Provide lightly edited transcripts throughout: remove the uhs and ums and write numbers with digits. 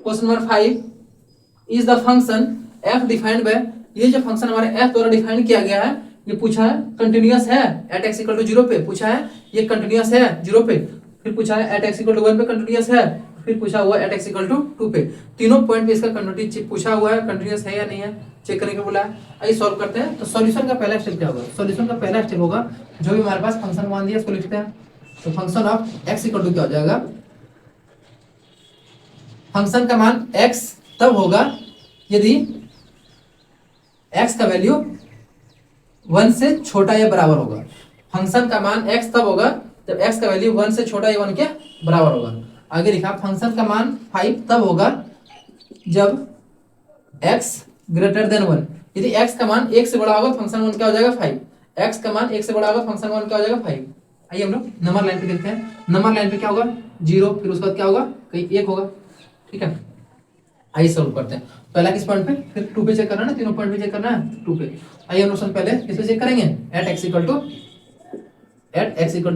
Question number 5 is the function f defined by, ये जो function हमारे f द्वारा डिफाइन किया गया है, ये पूछा है कंटिन्यूअस है एट x इक्वल टू 0 पे, पूछा है ये कंटिन्यूअस है 0 पे, फिर पूछा है एट x इक्वल टू 1 पे कंटिन्यूअस है, फिर पूछा हुआ एट x इक्वल टू 2 पे। तीनों पॉइंट पे इसका कंटिन्यूटी पूछा हुआ है, कंटिन्यूअस है या नहीं है चेक करने को बोला है। आइए सॉल्व करते हैं। तो सॉल्यूशन का पहला स्टेप क्या होगा? सॉल्यूशन का पहला स्टेप होगा जो भी हमारे पास फंक्शन मान दिया इसको लिखते हैं। तो function of x equal to क्या हो जाएगा? फंक्शन का मान x तब होगा यदि x का वैल्यू 1 से छोटा या बराबर होगा। फंक्शन का मान x तब होगा जब x का वैल्यू 1 से छोटा या 1 के बराबर होगा। आगे लिखा फंक्शन का मान 5 तब होगा जब x ग्रेटर देन 1। यदि x का मान 1 से बड़ा होगा फंक्शन 1 क्या हो जाएगा 5। x का मान 1 से बड़ा होगा फंक्शन 1 क्या हो जाएगा 5। आइए हम लोग नंबर लाइन पे देखते हैं। नंबर लाइन पे क्या होगा 0, फिर उसके बाद क्या होगा कहीं 1 होगा। ठीक है, आइए सॉल्व करते हैं। पहला किस पॉइंट पे, फिर 2 पे चेक करना है ना, तीनों पॉइंट पे चेक करना है 2 पे। आइए हम लोग पहले किस पे चेक करेंगे? एट x इक्वल टू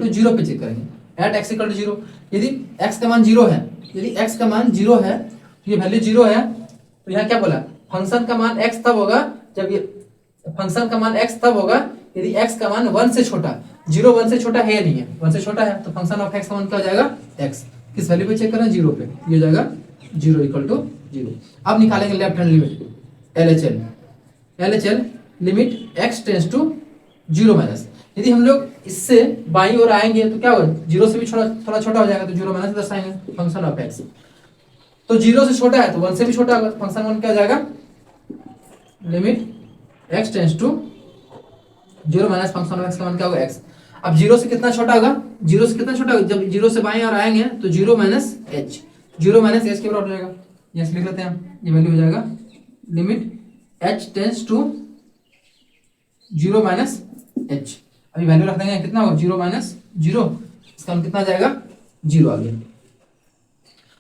0 पे चेक करेंगे। एट x इक्वल टू 0 यदि x का मान 0 है, यदि x का मान 0 है, ये वैल्यू 0 है, तो यहाँ क्या बोला फंक्शन का मान x तब होगा जब ये फंक्शन का मान x तब होगा यदि x का मान 1 से छोटा, 0 1 से छोटा है या नहीं है, 1 से छोटा है, तो फंक्शन ऑफ x का मान क्या हो जाएगा x। किस वैल्यू पे चेक करना है? 0 पे, ये हो जाएगा 0 इक्वल टू 0। अब निकालेंगे left hand limit LHL limit x tends to 0 minus. यदि हम लोग इससे बाईं ओर आएंगे तो क्या होगा? 0 से भी थोड़ा छोटा हो जाएगा तो 0 माइनस दर्शाएंगे फंक्शन ऑफ x। तो 0 से छोटा है तो 1 से भी छोटा होगा, फंक्शन 1 क्या हो जाएगा? Limit x tends to 0 minus function of x का मान क्या होगा x। अब 0 से कितना छोटा होगा? 0 से कितना छोटा होगा? जब 0 से बाईं ओर आएंगे तो 0 माइनस h, 0 माइनस h के बराबर हो जाएगा। यस लिख लेते हैं, ये वैल्यू हो जाएगा limit h tends to 0 minus h। अभी वैल्यू रख देंगे कितना होगा 0 माइनस 0, इसका हम कितना जाएगा 0 आ गया।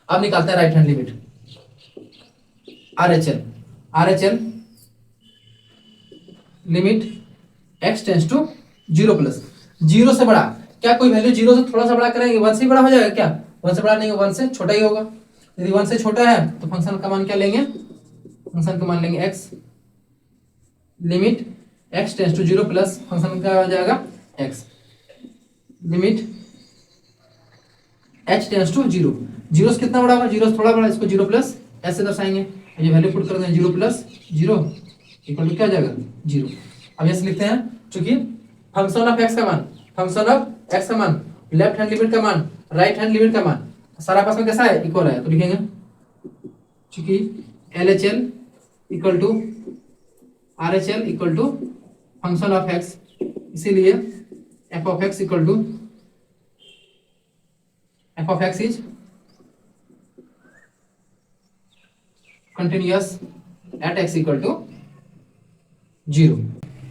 अब निकालते हैं right hand limit RHL limit x tends to 0 plus 0 से बड़ा, क्या कोई वैल्यू 0 से थोड़ा सा बड़ा करेंगे 1 से बड़ा हो जाएगा क्या? 1 से बड़ा नहीं होगा, 1 से छोटा ही होगा। यदि 1 से छोटा है तो फंक्शन का मान क्या लेंगे? फंक्शन का मान लेंगे x limit x tends to 0 plus function का हो जाएगा x limit h tends to 0। 0 से कितना बड़ा होगा? 0 से थोड़ा बड़ा, इसको 0 प्लस ऐसे दर्शाएंगे। ये वैल्यू पुट कर देंगे 0 प्लस 0 इक्वल टू क्या हो जाएगा 0। अब ऐसे लिखते हैं क्योंकि फंक्शन ऑफ x का मान, फंक्शन ऑफ x का मान, लेफ्ट हैंड लिमिट का मान, राइट हैंड लिमिट का मान सारा आपस में कैसा है? इक्वल है। तो लिखेंगे क्योंकि LHL equal to RHL equal to function of x, इसीलिए f of x equal to f of x is continuous at x equal to 0।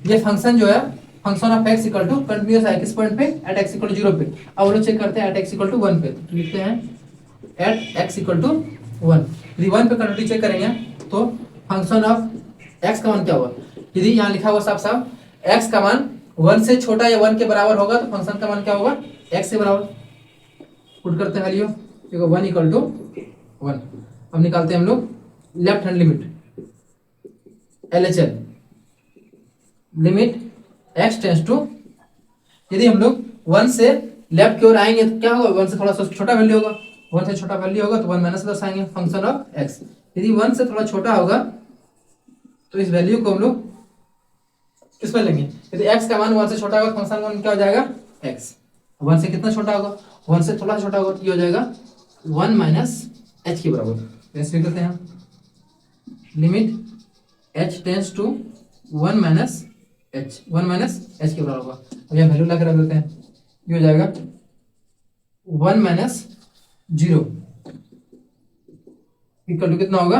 ये फंक्शन जो है function of x equal to continuous है किस पॉइंट पे? Eight x equal to 0 पे। अब लोग चेक करते हैं एट x इक्वल टू 1 पे, तो लिखते हैं एट x इक्वल टू 1। यदि 1 पे कंटिन्यूटी चेक करेंगे तो फंक्शन ऑफ x का मान क्या होगा? यदि यहाँ लिखा हुआ साफ साफ x का मान 1 से छोटा या 1 के बराबर होगा तो फंक्शन का मान क्या होगा? x से बराबर। पुट करते हैं वैल्यू, देखो 1 इक्वल टू 1। अब निकालते हैं हम लोग left hand limit LHL limit x tends to, यदि हम लोग 1 से लेफ्ट की ओर आएंगे तो क्या होगा? 1 से थोड़ा सा छोटा वैल्यू होगा, 1 से छोटा वैल्यू होगा तो 1 माइनस दर्शाएंगे फंक्शन ऑफ x। यदि 1 से थोड़ा छोटा होगा तो इस वैल्यू को हम लोग किस पर लेंगे? यदि x का मान 1 से छोटा होगा तो फंक्शन मान क्या हो जाएगा x। 1 से कितना छोटा होगा? 1 से थोड़ा छोटा होगा तो ये हो जाएगा 1 माइनस h के बराबर। ऐसे लिख देते हैं limit h tends to 1 minus h, 1 minus h के बराबर होगा। अब यहाँ वैल्यू लगा देते हैं, ये हो जाएगा 1 माइनस 0 इक्वल टू कितना होगा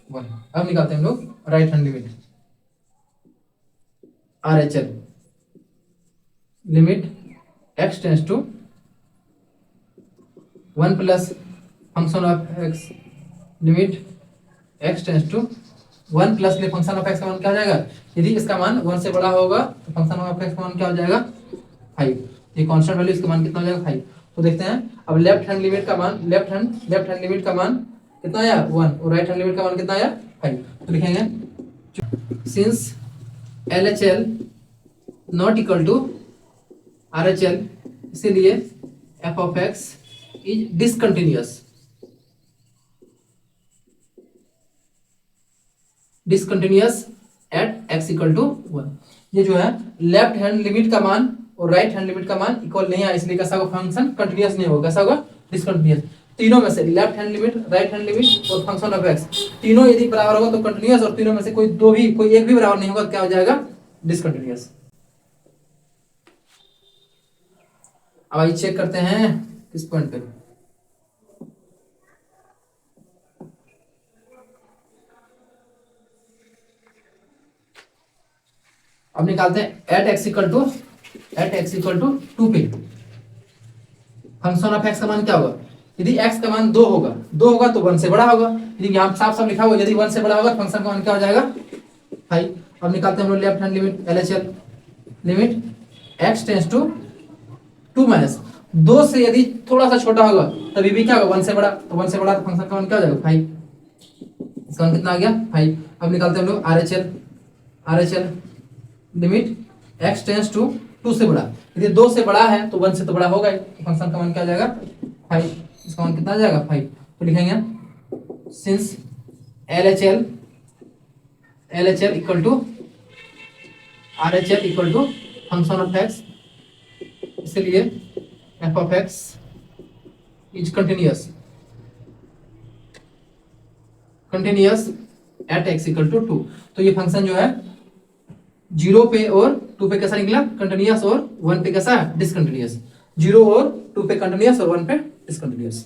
1। अब निकालते हैं हम लोग right hand limit RHL limit x tends to 1 plus function of x limit x tends to 1 plus ले फंक्शन ऑफ x का मान क्या हो जाएगा? यदि इसका मान 1 से बड़ा होगा तो फंक्शन ऑफ x का मान क्या हो जाएगा 5। ये कांस्टेंट वैल्यू इसका मान कितना हो जाएगा 5। तो देखते हैं अब लेफ्ट हैंड लिमिट का मान, लेफ्ट हैंड लिमिट का मान कितना आया 1 और राइट हैंड लिमिट का मान कितना आया 5। तो लिखेंगे since LHL not equal to RHL, इसीलिए f of x is discontinuous at x equal to 1। ये जो है लेफ्ट हैंड लिमिट का मान और राइट हैंड लिमिट का मान इक्वल नहीं है, इसलिए कैसा होगा फंक्शन कंटिन्यूअस नहीं होगा, कैसा होगा डिसकंटिन्यूअस। तीनों में से left hand limit, right hand limit और फंक्शन ऑफ x तीनों यदि बराबर होगा तो कंटिन्यूअस, और तीनों में से कोई एक भी बराबर नहीं होगा तो क्या हो जाएगा डिसकंटिन्यूअस। अब आइए चेक करते हैं किस पॉइंट पे। अब निकालते हैं एट एक्स इक्वल टू 2 पे फंक्शन ऑफ एक्स का मान क्या होगा। यदि एक्स का मान 2 होगा तो 1 से बड़ा होगा, यदि यहाँ साफ साफ लिखा हुआ यदि 1 से बड़ा होगा तो फंक्शन का मान क्या हो जाएगा 5। अब निकालते हैं हम लोग left hand limit LHL limit x tends to 2 minus 2 से यदि थोड़ा सा छोटा होगा तभी भी क्या होगा 1 से बड़ा, तो 1 से बड़ा तो फंक्शन का मान क्या हो जाएगा 5। इसका मान कितना आ गया 5। अब निकालते हैं हम लोग RHL limit x tends to 2 से बड़ा, यदि 2 से बड़ा है तो 1 से तो बड़ा होगा ही, तो फंक्शन का मान क्या आ जाएगा 5। इसका मान कितना आ जाएगा 5। तो लिखेंगे since LHL equal to RHL equal to function of x, इसलिए f of x is continuous at x equal to 2। तो ये फंक्शन जो है 0 पे और 2 पे कैसा निकला कंटिन्यूअस, और 1 पे कैसा डिसकंटिन्यूअस। 0 और 2 पे कंटिन्यूअस और 1 पे डिसकंटिन्यूअस।